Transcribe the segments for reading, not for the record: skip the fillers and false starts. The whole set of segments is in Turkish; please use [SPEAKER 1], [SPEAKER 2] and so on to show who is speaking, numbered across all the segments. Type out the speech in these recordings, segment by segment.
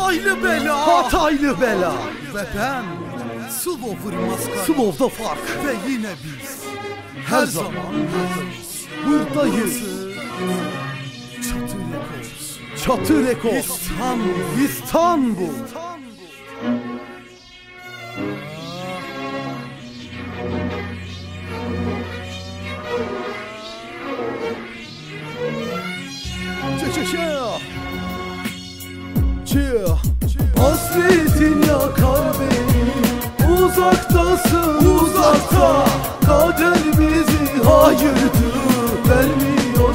[SPEAKER 1] Hataylı bela.
[SPEAKER 2] Hataylı bela.
[SPEAKER 1] Ve ben Slover Maskara.
[SPEAKER 2] Slow'da fark.
[SPEAKER 1] Ve yine biz her zaman
[SPEAKER 2] buradayız.
[SPEAKER 1] Çatı Records.
[SPEAKER 2] Çatı Records. İstanbul. Hasretin yakar beni, uzaktasın uzakta. Kader bizi ayırdı, vermiyor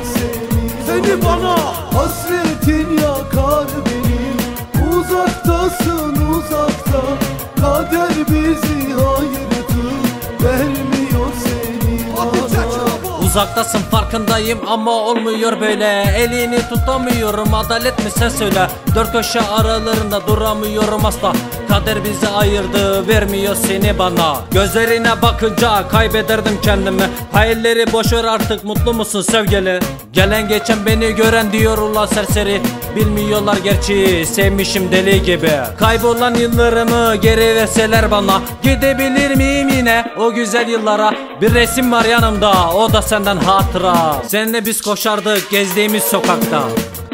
[SPEAKER 2] seni bana. Hasretin yakar beni, uzaktasın uzakta. Kader bizi ayırdı, vermiyor seni bana.
[SPEAKER 3] Uzaktasın farkındayım ama olmuyor böyle. Elini tutamıyorum, adalet mi sen söyle. Dört köşe aralarında duramıyorum asla. Kader bizi ayırdı, vermiyor seni bana. Gözlerine bakınca kaybederdim kendimi. Hayalleri boşver artık, mutlu musun sevgili? Gelen geçen beni gören diyorlar serseri. Bilmiyorlar gerçeği, sevmişim deli gibi. Kaybolan yıllarımı geri verseler bana, gidebilir miyim yine o güzel yıllara? Bir resim var yanımda, o da senden hatıra. Seninle biz koşardık gezdiğimiz sokakta.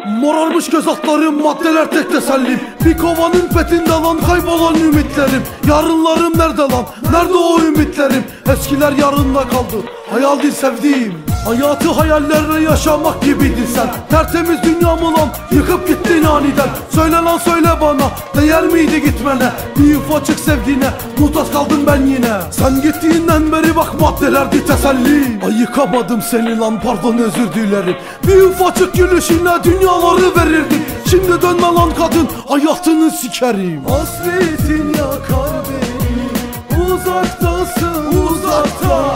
[SPEAKER 2] Morarmış göz altlarım, maddeler tek tesellim. Bir kovanın petinde lan kaybolan ümitlerim. Yarınlarım nerede lan, nerede o ümitlerim? Eskiler yarında kaldı, hayal değil sevdiğim. Hayatı hayallerle yaşamak gibidir sen. Tertemiz dünyamı lan yıkıp gittin aniden. Söyle lan söyle bana, değer miydi gitmene? Bir ufacık sevgine muhtaç kaldım ben yine. Sen gittiğinden beri bak maddelerdi teselli. Ay yıkamadım seni lan, pardon özür dilerim. Bir ufacık gülüşüne dünyaları verirdin. Şimdi dönme lan kadın, hayatını sikerim. Hasretin yakar beni, uzaktasın uzakta.